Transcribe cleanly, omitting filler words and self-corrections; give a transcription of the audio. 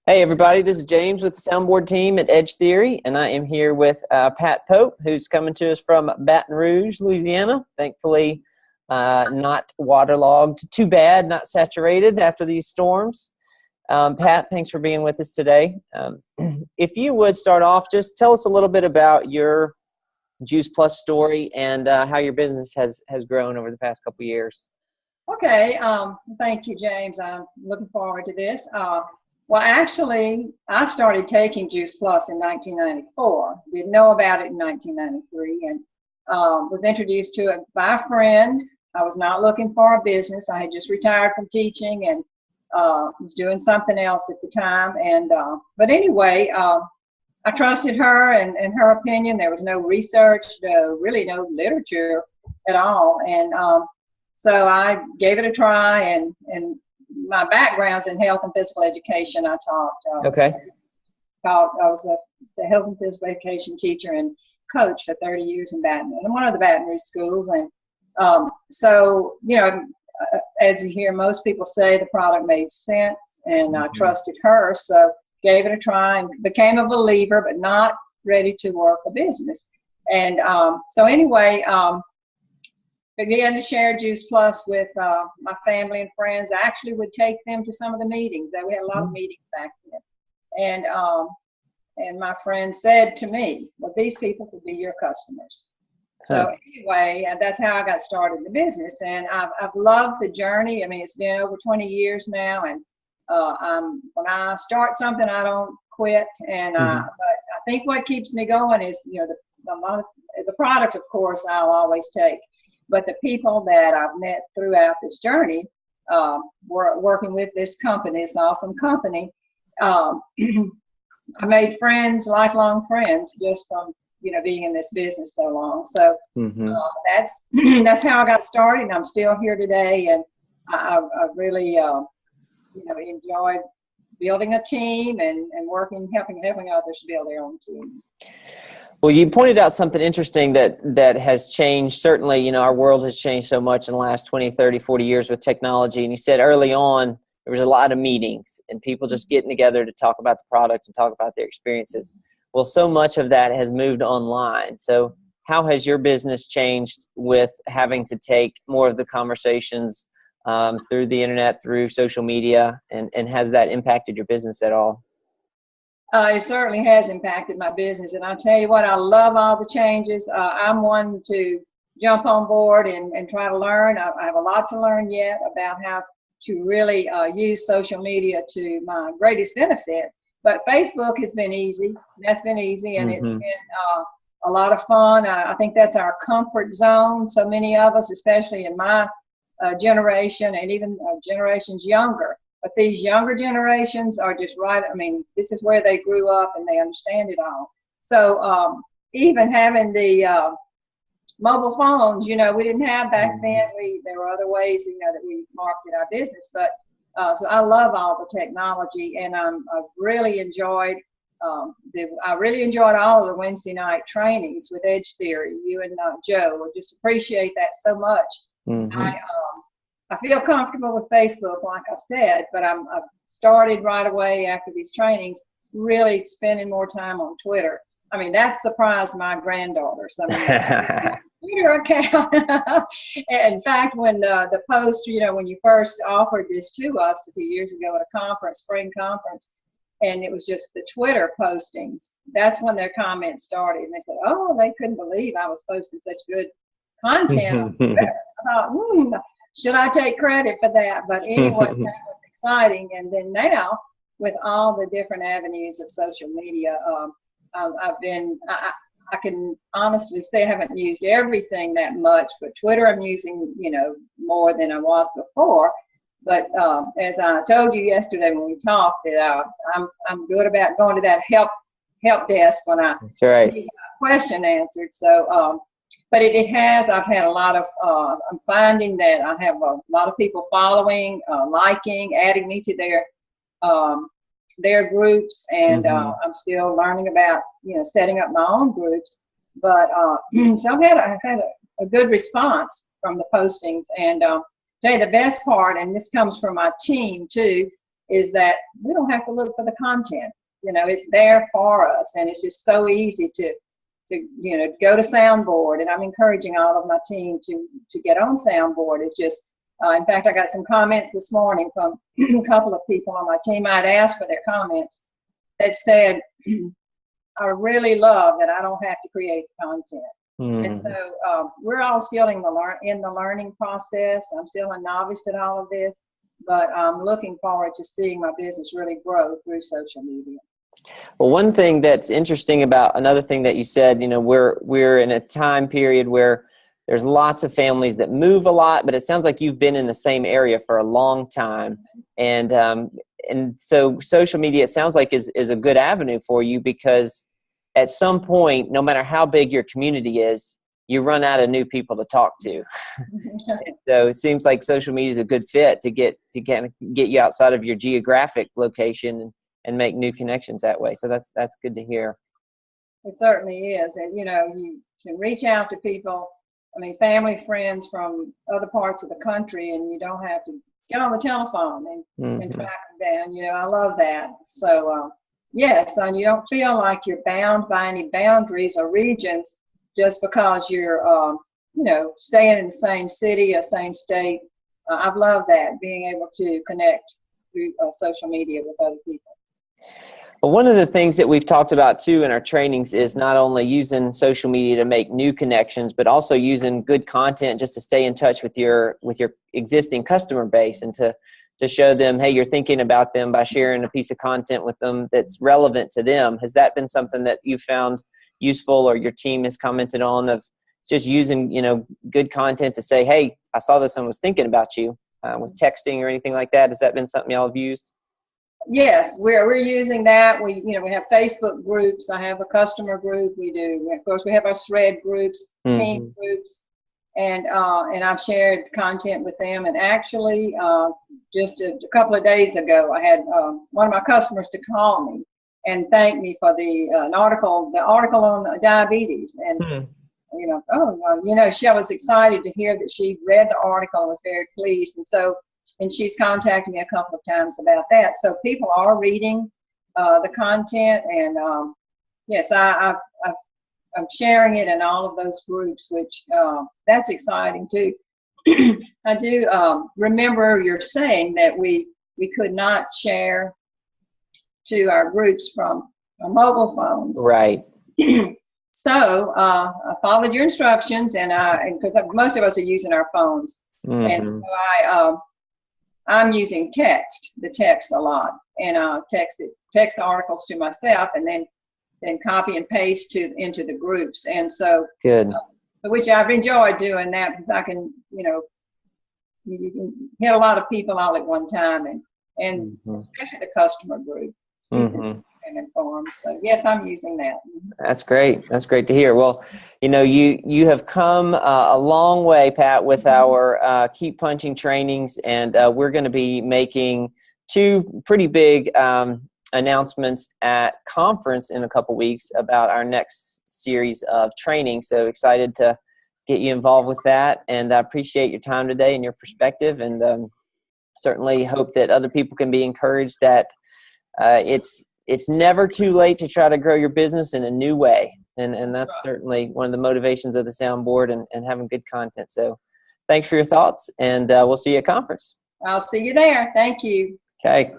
Hey everybody, this is James with the soundboard team at Edge Theory, and I am here with Pat Pope, who's coming to us from Baton Rouge, Louisiana. Thankfully, not waterlogged too bad, not saturated after these storms. Pat, thanks for being with us today. If you would start off, just tell us a little bit about your Juice Plus story and how your business has grown over the past couple of years. Okay, thank you, James. I'm looking forward to this. Well, actually, I started taking Juice Plus in 1994. Didn't know about it in 1993, and was introduced to it by a friend. I was not looking for a business. I had just retired from teaching and was doing something else at the time. And but anyway, I trusted her and her opinion. There was no research, really no literature at all, and so I gave it a try. And my background's in health and physical education. I taught. I was the health and physical education teacher and coach for 30 years in one of the Baton Rouge schools. And so, you know, as you hear most people say, the product made sense, and I trusted her. So gave it a try and became a believer, but not ready to work a business. And so anyway, began to share Juice Plus with my family and friends. I actually would take them to some of the meetings. We had a lot of meetings back then. And my friend said to me, well, these people could be your customers. So anyway, that's how I got started in the business. And I've loved the journey. I mean, it's been over 20 years now. And when I start something, I don't quit. And but I think what keeps me going is, you know, the product, of course, I'll always take. But the people that I've met throughout this journey, working with this company, it's an awesome company. I made friends, lifelong friends, just from, you know, being in this business so long. So that's how I got started, and I'm still here today. And I really, you know, enjoyed building a team and working, helping others build their own teams. Well, you pointed out something interesting that has changed. Certainly, you know, our world has changed so much in the last 20, 30, 40 years with technology. And you said early on, there was a lot of meetings and people just getting together to talk about the product and talk about their experiences. Well, so much of that has moved online. So how has your business changed with having to take more of the conversations through the internet, through social media, and has that impacted your business at all? It certainly has impacted my business, and I'll tell you what, I love all the changes. I'm one to jump on board and try to learn. I have a lot to learn yet about how to really use social media to my greatest benefit. But Facebook has been easy. That's been easy, and it's been a lot of fun. I think that's our comfort zone. So many of us, especially in my generation and even generations younger, but these younger generations are just right. I mean, this is where they grew up and they understand it all. So even having the mobile phones, you know, we didn't have back then. There were other ways, you know, that we marketed our business. But so I love all the technology, and I've really enjoyed. I really enjoyed all of the Wednesday night trainings with Edge Theory. You and Joe, I just appreciate that so much. I feel comfortable with Facebook, like I said, but I've started right away after these trainings, really spending more time on Twitter. I mean, that surprised my granddaughters. I mean, Twitter account. In fact, when the post, you know, when you first offered this to us a few years ago at a conference, spring conference, and it was just the Twitter postings, that's when their comments started. And they said, oh, they couldn't believe I was posting such good content on Twitter. I thought, should I take credit for that? But anyway, that was exciting. And then now, with all the different avenues of social media, I can honestly say I haven't used everything that much, but Twitter I'm using, you know, more than I was before. But as I told you yesterday when we talked, that I'm good about going to that help desk when I need a question answered. So. But I've had a lot of, I'm finding that I have a lot of people following, liking, adding me to their groups, and I'm still learning about, you know, setting up my own groups. But so I've had a good response from the postings. And tell you the best part, and this comes from my team too, is that we don't have to look for the content. You know, it's there for us, and it's just so easy to go to Soundboard. And I'm encouraging all of my team to get on Soundboard. It's just, in fact, I got some comments this morning from a couple of people on my team. I'd asked for their comments that said, I really love that I don't have to create the content. And so we're all still in the learning process. I'm still a novice at all of this, but I'm looking forward to seeing my business really grow through social media. Well, one thing that's interesting about another thing that you said, you know, we're in a time period where there's lots of families that move a lot, but it sounds like you've been in the same area for a long time. And so social media, it sounds like, is a good avenue for you, because at some point, no matter how big your community is, you run out of new people to talk to. So it seems like social media is a good fit to get you outside of your geographic location and make new connections that way. So that's good to hear. It certainly is. And, you know, you can reach out to people, I mean, family, friends from other parts of the country, and you don't have to get on the telephone and track them down. You know, I love that. So, yes, and you don't feel like you're bound by any boundaries or regions just because you're, staying in the same city or same state. I've loved that, being able to connect through social media with other people. Well, one of the things that we've talked about too in our trainings is not only using social media to make new connections, but also using good content just to stay in touch with your existing customer base, and to show them, hey, you're thinking about them by sharing a piece of content with them that's relevant to them. Has that been something that you found useful, or your team has commented on, of just using, you know, good content to say, hey, I saw this and was thinking about you, with texting or anything like that? Has that been something y'all have used? Yes, we're using that. We have Facebook groups. I have a customer group. Of course, we have our thread groups, team groups, and I've shared content with them. And actually, just a couple of days ago, I had one of my customers to call me and thank me for the article on diabetes. And she was excited to hear that she read the article and was very pleased. And she's contacted me a couple of times about that. So people are reading the content, and yes, I'm sharing it in all of those groups, which that's exciting too. I do remember you're saying that we could not share to our groups from our mobile phones. Right. So I followed your instructions, and because most of us are using our phones, and so I'm using the text a lot, and text the articles to myself, and then copy and paste into the groups. And so good, which I've enjoyed doing that, because I can, you can hit a lot of people all at one time, and especially the customer group. And informed. So yes, I'm using that. That's great. That's great to hear. Well, you have come a long way, Pat, with our Keep Punching trainings, and we're going to be making two pretty big announcements at conference in a couple weeks about our next series of training. So excited to get you involved with that, and I appreciate your time today and your perspective, and certainly hope that other people can be encouraged that it's never too late to try to grow your business in a new way. And that's certainly one of the motivations of the Soundboard, and having good content. So thanks for your thoughts, and we'll see you at conference. I'll see you there. Thank you. Okay.